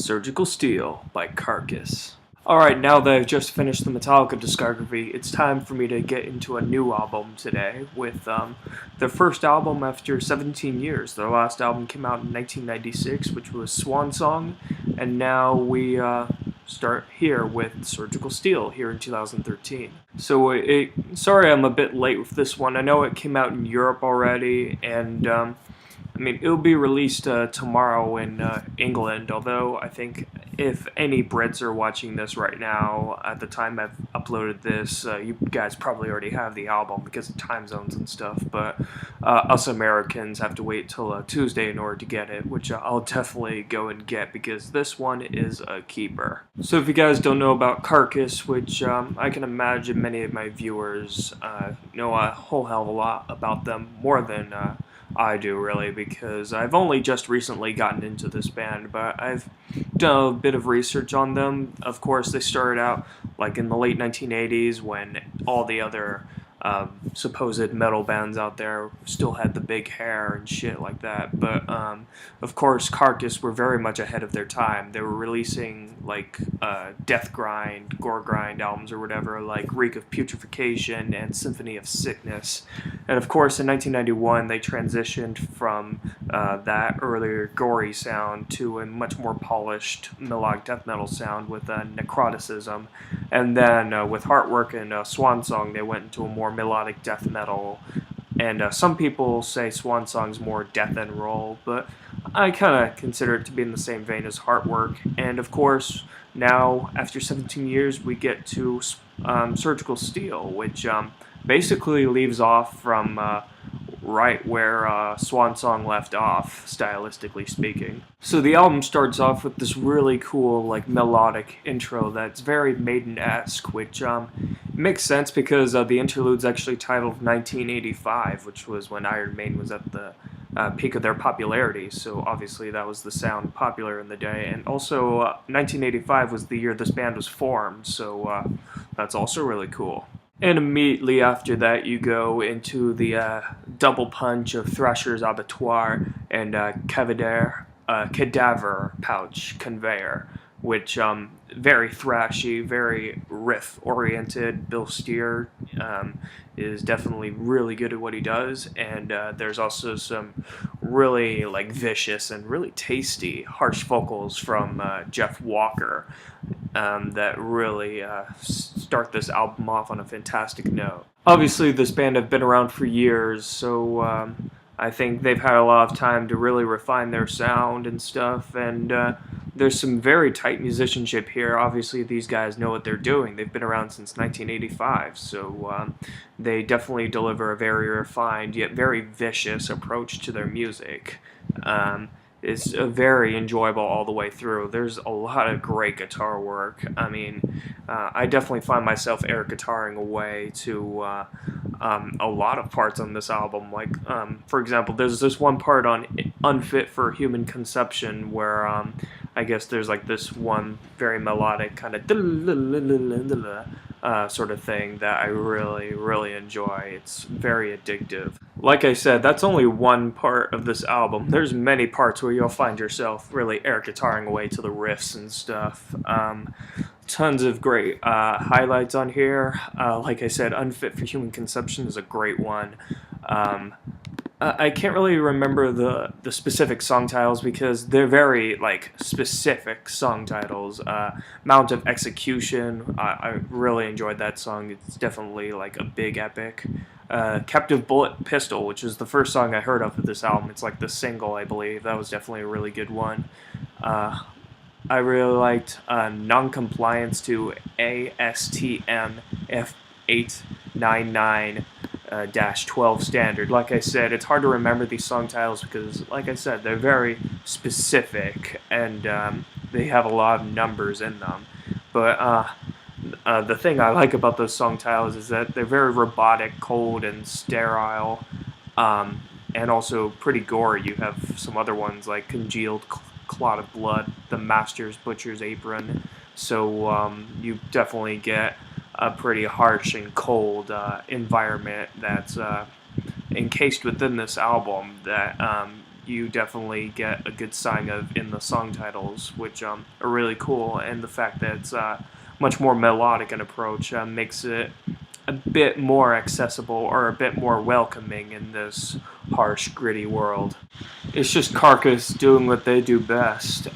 Surgical Steel by Carcass. Alright, now that I've just finished the Metallica discography, it's time for me to get into a new album today with their first album after 17 years. Their last album came out in 1996, which was Swan Song, and now we start here with Surgical Steel here in 2013. So sorry I'm a bit late with this one. I know it came out in Europe already, and it'll be released tomorrow in England, although I think if any Brits are watching this right now, at the time I've uploaded this, you guys probably already have the album because of time zones and stuff, but us Americans have to wait till Tuesday in order to get it, which I'll definitely go and get because this one is a keeper. So if you guys don't know about Carcass, which I can imagine many of my viewers know a whole hell of a lot about them, more than I do, really, because I've only just recently gotten into this band, but I've done a bit of research on them. Of course, they started out like in the late 1980s when all the other supposed metal bands out there still had the big hair and shit like that, but of course Carcass were very much ahead of their time. They were releasing like death grind, gore grind albums or whatever, like Reek of Putrefaction and Symphony of Sickness, and of course in 1991 they transitioned from that earlier gory sound to a much more polished melodic death metal sound with Necroticism, and then with Heartwork and Swan Song they went into a more melodic death metal, and some people say Swan Song's more death and roll, but I kind of consider it to be in the same vein as Heartwork. And of course, now after 17 years, we get to Surgical Steel, which basically leaves off from right where Swan Song left off, stylistically speaking. So the album starts off with this really cool, like, melodic intro that's very Maiden-esque, which makes sense because the interlude's actually titled 1985, which was when Iron Maiden was at the peak of their popularity, so obviously that was the sound popular in the day, and also 1985 was the year this band was formed, so that's also really cool. And immediately after that, you go into the double punch of Thrasher's Abattoir and Cadaver Pouch Conveyor, which very thrashy, very riff-oriented. Bill Steer is definitely really good at what he does, and there's also some really like vicious and really tasty harsh vocals from Jeff Walker that really start this album off on a fantastic note. Obviously, this band have been around for years, so I think they've had a lot of time to really refine their sound and stuff, and there's some very tight musicianship here. Obviously, these guys know what they're doing. They've been around since 1985, so they definitely deliver a very refined yet very vicious approach to their music. It's very enjoyable all the way through. There's a lot of great guitar work. I definitely find myself air guitaring away to a lot of parts on this album. Like, for example, there's this one part on Unfit for Human Conception where I guess there's like this one very melodic kind of sort of thing that I really, really enjoy. It's very addictive. Like I said, that's only one part of this album. There's many parts where you'll find yourself really air guitaring away to the riffs and stuff. Tons of great highlights on here. Like I said, Unfit for Human Conception is a great one. I can't really remember the specific song titles because they're very like specific song titles. Mount of Execution, I really enjoyed that song. It's definitely like a big epic. Captive Bullet Pistol, which is the first song I heard of this album. It's like the single, I believe. That was definitely a really good one. I really liked Non-Compliance to ASTM F899 -12 standard. Like I said, it's hard to remember these song titles because, like I said, they're very specific and they have a lot of numbers in them. But the thing I like about those song titles is that they're very robotic, cold, and sterile, and also pretty gory. You have some other ones like Congealed Clot of Blood, The Master's Butcher's Apron, so you definitely get a pretty harsh and cold environment that's encased within this album that you definitely get a good sign of in the song titles, which are really cool. And the fact that it's much more melodic in approach makes it a bit more accessible or a bit more welcoming in this harsh, gritty world. It's just Carcass doing what they do best.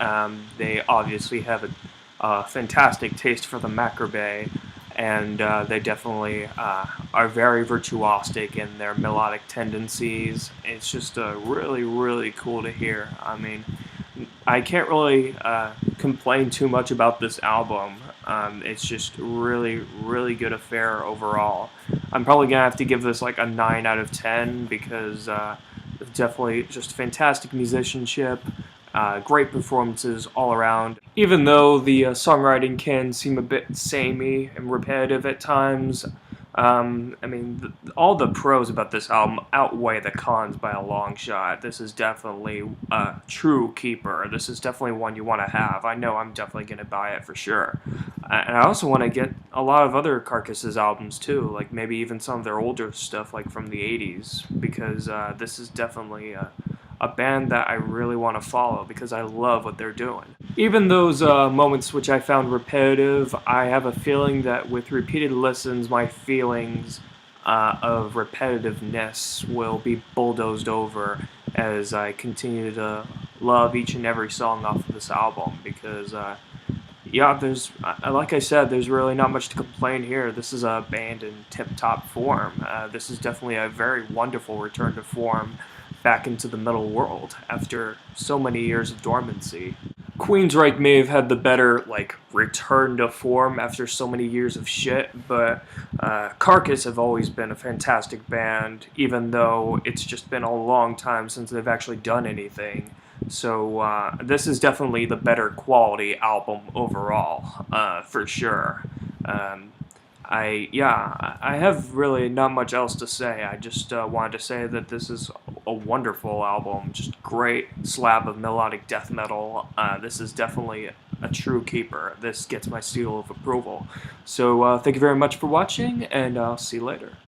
They obviously have a fantastic taste for the macrobay, and they definitely are very virtuosic in their melodic tendencies. It's just really, really cool to hear. I mean, I can't really complain too much about this album. It's just really, really good affair overall. I'm probably gonna have to give this like a 9 out of 10 because it's definitely just fantastic musicianship, great performances all around. Even though the songwriting can seem a bit samey and repetitive at times, I mean, all the pros about this album outweigh the cons by a long shot. This is definitely a true keeper. This is definitely one you want to have. I know I'm definitely going to buy it for sure. And I also want to get a lot of other Carcass's albums too, like maybe even some of their older stuff, like from the 80s, because this is definitely a band that I really want to follow because I love what they're doing. Even those moments which I found repetitive, I have a feeling that with repeated listens, my feelings of repetitiveness will be bulldozed over as I continue to love each and every song off of this album because yeah, like I said, there's really not much to complain here. This is a band in tip-top form. This is definitely a very wonderful return to form back into the metal world after so many years of dormancy. Queensryche may have had the better, like, return to form after so many years of shit, but Carcass have always been a fantastic band, even though it's just been a long time since they've actually done anything. So this is definitely the better quality album overall, for sure. I have really not much else to say. I just wanted to say that this is a wonderful album, just great slab of melodic death metal. This is definitely a true keeper. This gets my seal of approval. So thank you very much for watching, and I'll see you later.